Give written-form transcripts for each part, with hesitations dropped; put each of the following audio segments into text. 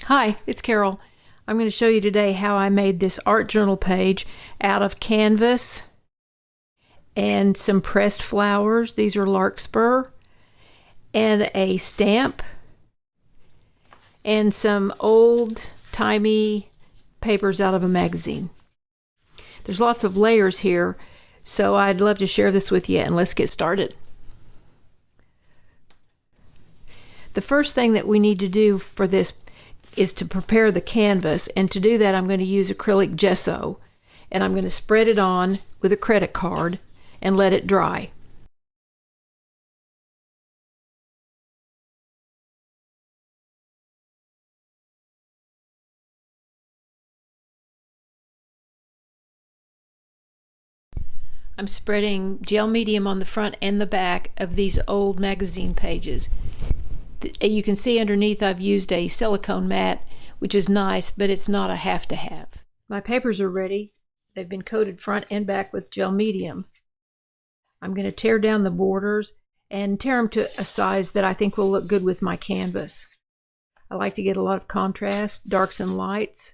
Hi, it's Carol. I'm going to show you today how I made this art journal page out of canvas and some pressed flowers. These are larkspur, and a stamp and some old-timey papers out of a magazine. There's lots of layers here, so I'd love to share this with you, and let's get started. The first thing that we need to do for this is to prepare the canvas, and to do that I'm going to use acrylic gesso, and I'm going to spread it on with a credit card and let it dry. I'm spreading gel medium on the front and the back of these old magazine pages. You can see underneath I've used a silicone mat, which is nice, but it's not a have-to-have. My papers are ready. They've been coated front and back with gel medium. I'm going to tear down the borders and tear them to a size that I think will look good with my canvas. I like to get a lot of contrast, darks and lights,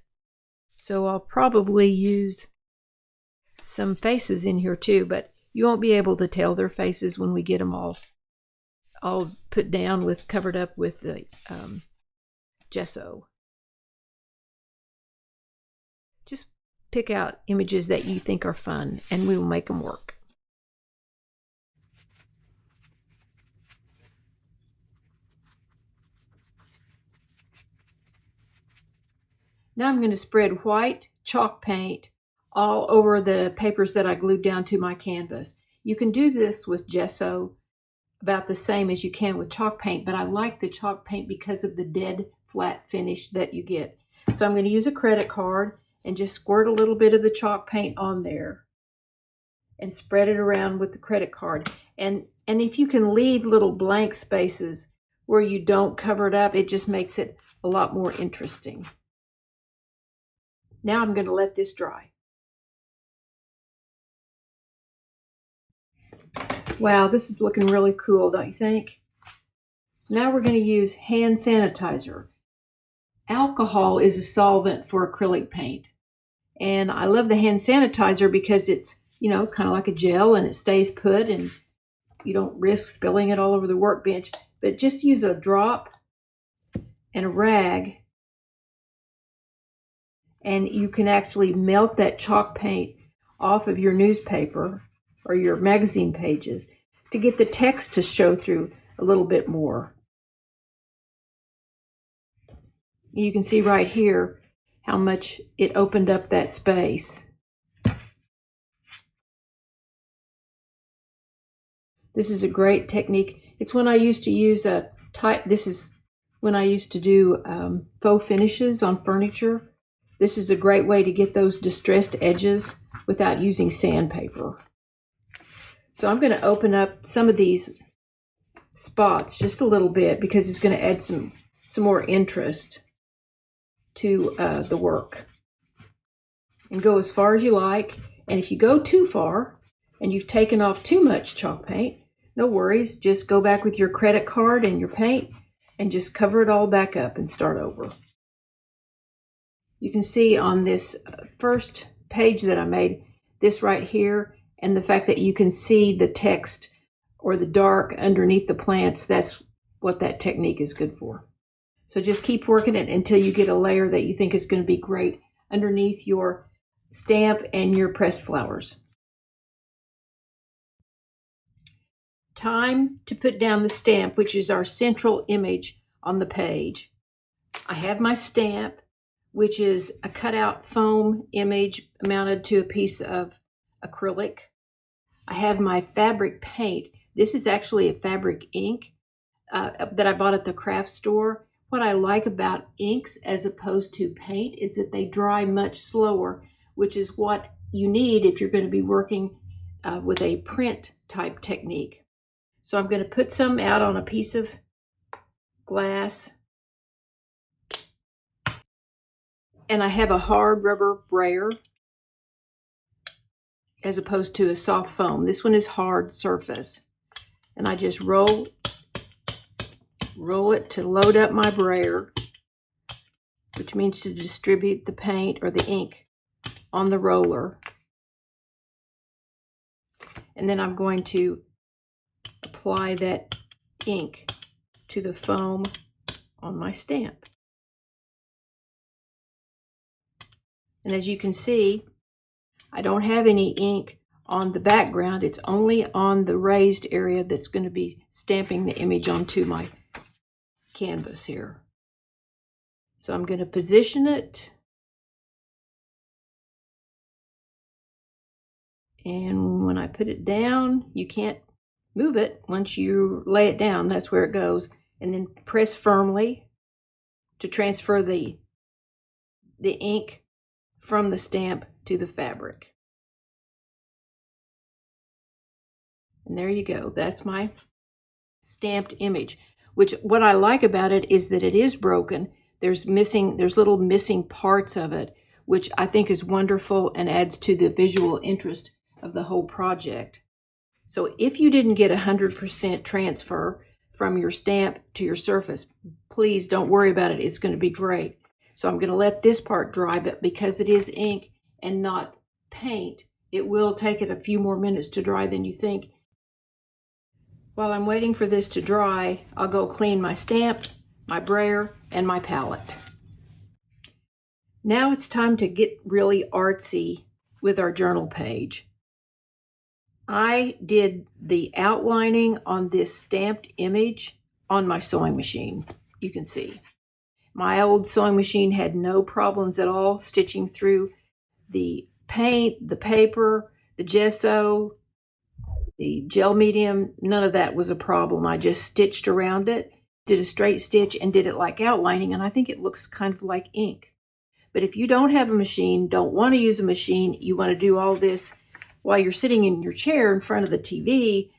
so I'll probably use some faces in here too, but you won't be able to tell their faces when we get them all put down with, covered up with the gesso. Just pick out images that you think are fun and we will make them work. Now I'm going to spread white chalk paint all over the papers that I glued down to my canvas. You can do this with gesso about the same as you can with chalk paint, but I like the chalk paint because of the dead flat finish that you get. So I'm going to use a credit card and just squirt a little bit of the chalk paint on there and spread it around with the credit card. And if you can leave little blank spaces where you don't cover it up, it just makes it a lot more interesting. Now I'm going to let this dry. Wow, this is looking really cool, don't you think? So now we're going to use hand sanitizer. Alcohol is a solvent for acrylic paint. And I love the hand sanitizer because it's kind of like a gel and it stays put and you don't risk spilling it all over the workbench. But just use a drop and a rag and you can actually melt that chalk paint off of your newspaper or your magazine pages to get the text to show through a little bit more. You can see right here how much it opened up that space. This is a great technique. It's when I used to use this is when I used to do faux finishes on furniture. This is a great way to get those distressed edges without using sandpaper. So I'm going to open up some of these spots just a little bit because it's going to add some more interest to the work. And go as far as you like. And if you go too far and you've taken off too much chalk paint, no worries. Just go back with your credit card and your paint and just cover it all back up and start over. You can see on this first page that I made, this right here, and the fact that you can see the text or the dark underneath the plants, that's what that technique is good for. So just keep working it until you get a layer that you think is going to be great underneath your stamp and your pressed flowers. Time to put down the stamp, which is our central image on the page. I have my stamp, which is a cutout foam image mounted to a piece of acrylic. I have my fabric paint. This is actually a fabric ink that I bought at the craft store. What I like about inks as opposed to paint is that they dry much slower, which is what you need if you're going to be working with a print type technique. So I'm going to put some out on a piece of glass. And I have a hard rubber brayer as opposed to a soft foam. This one is hard surface. And I just roll it to load up my brayer. which means to distribute the paint or the ink on the roller. And then I'm going to apply that ink to the foam on my stamp. And as you can see, I don't have any ink on the background. It's only on the raised area that's going to be stamping the image onto my canvas here. So I'm going to position it. And when I put it down, you can't move it. Once you lay it down, that's where it goes. And then press firmly to transfer the ink from the stamp to the fabric. And there you go. That's my stamped image, which what I like about it is that it is broken. There's little missing parts of it, which I think is wonderful and adds to the visual interest of the whole project. So if you didn't get 100% transfer from your stamp to your surface, please don't worry about it. It's going to be great. So I'm going to let this part dry, but because it is ink and not paint, it will take it a few more minutes to dry than you think. While I'm waiting for this to dry, I'll go clean my stamp, my brayer, and my palette. Now it's time to get really artsy with our journal page. I did the outlining on this stamped image on my sewing machine. You can see. My old sewing machine had no problems at all stitching through the paint, the paper, the gesso, the gel medium. None of that was a problem. I just stitched around it, did a straight stitch, and did it like outlining, and I think it looks kind of like ink. But if you don't have a machine, don't want to use a machine, you want to do all this while you're sitting in your chair in front of the TV,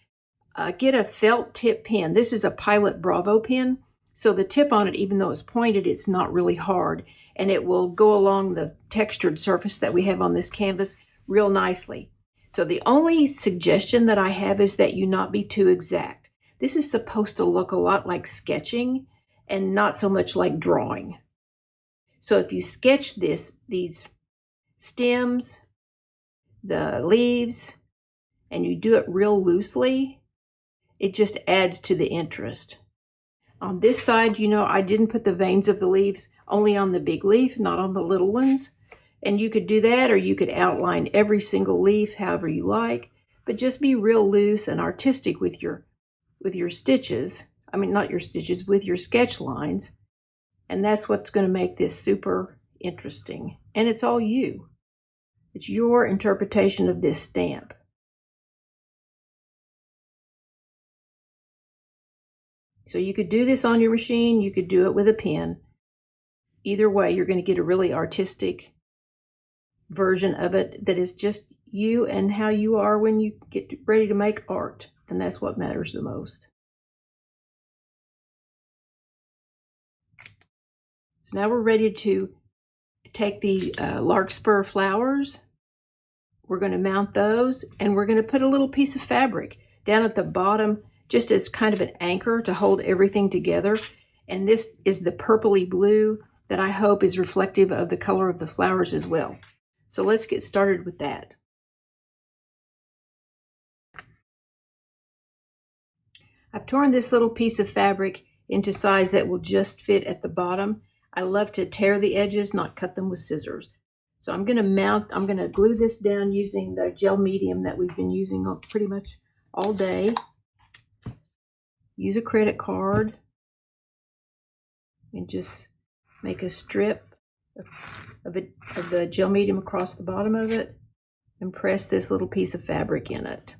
get a felt tip pen. This is a Pilot Bravo pen, so the tip on it, even though it's pointed, it's not really hard, and it will go along the textured surface that we have on this canvas real nicely. So the only suggestion that I have is that you not be too exact. This is supposed to look a lot like sketching and not so much like drawing. So if you sketch these stems, the leaves, and you do it real loosely, it just adds to the interest. On this side, I didn't put the veins of the leaves only on the big leaf, not on the little ones. And you could do that, or you could outline every single leaf however you like, but just be real loose and artistic with your stitches. I mean, not your stitches, with your sketch lines. And that's what's going to make this super interesting. And it's all you. It's your interpretation of this stamp. So you could do this on your machine, you could do it with a pen. Either way, you're going to get a really artistic version of it that is just you and how you are when you get ready to make art. And that's what matters the most. So now we're ready to take the larkspur flowers. We're going to mount those, and we're going to put a little piece of fabric down at the bottom just as kind of an anchor to hold everything together. And this is the purpley blue that I hope is reflective of the color of the flowers as well. So let's get started with that. I've torn this little piece of fabric into size that will just fit at the bottom. I love to tear the edges, not cut them with scissors. So I'm going to glue this down using the gel medium that we've been using pretty much all day. Use a credit card and just make a strip of the gel medium across the bottom of it and press this little piece of fabric in it.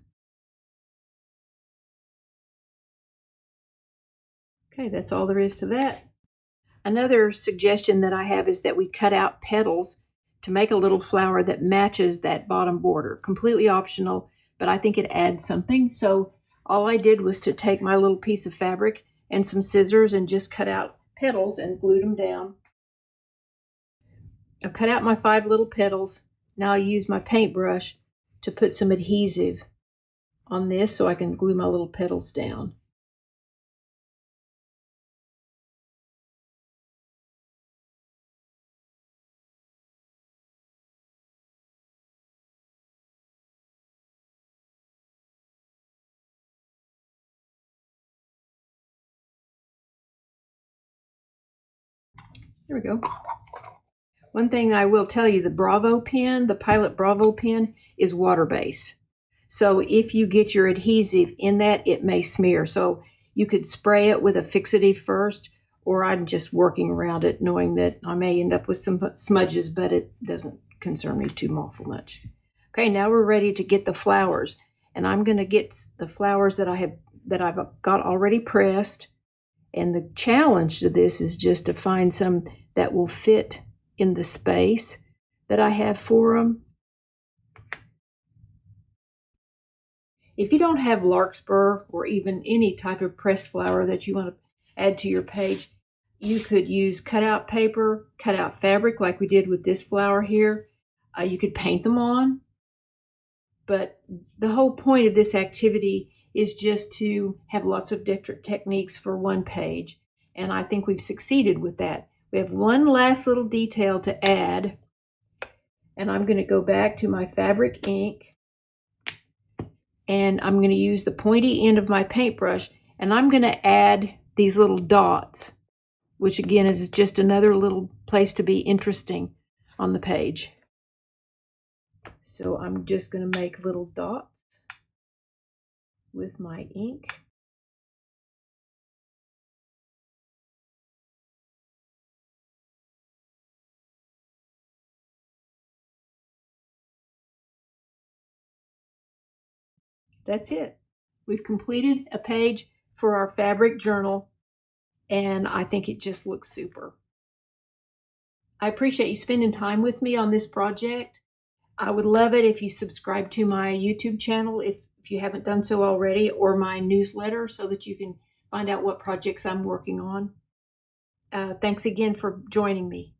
Okay, that's all there is to that. Another suggestion that I have is that we cut out petals to make a little flower that matches that bottom border. Completely optional, but I think it adds something. So all I did was to take my little piece of fabric and some scissors and just cut out petals and glued them down. I've cut out my 5 little petals. Now I use my paintbrush to put some adhesive on this so I can glue my little petals down. There we go. One thing I will tell you, the Bravo pen, the Pilot Bravo pen, is water-based. So if you get your adhesive in that, it may smear. So you could spray it with a fixative first, or I'm just working around it, knowing that I may end up with some smudges, but it doesn't concern me too awful much. Okay, now we're ready to get the flowers. And I'm going to get the flowers that I've got already pressed. And the challenge to this is just to find some that will fit in the space that I have for them. If you don't have larkspur or even any type of pressed flower that you want to add to your page, you could use cutout paper, cutout fabric like we did with this flower here. You could paint them on. But the whole point of this activity is just to have lots of different techniques for one page. And I think we've succeeded with that. We have one last little detail to add. And I'm going to go back to my fabric ink. And I'm going to use the pointy end of my paintbrush. And I'm going to add these little dots, which again is just another little place to be interesting on the page. So I'm just going to make little dots with my ink. That's it. We've completed a page for our fabric journal, and I think it just looks super. I appreciate you spending time with me on this project. I would love it if you subscribe to my YouTube channel if you haven't done so already, or my newsletter so that you can find out what projects I'm working on. Thanks again for joining me.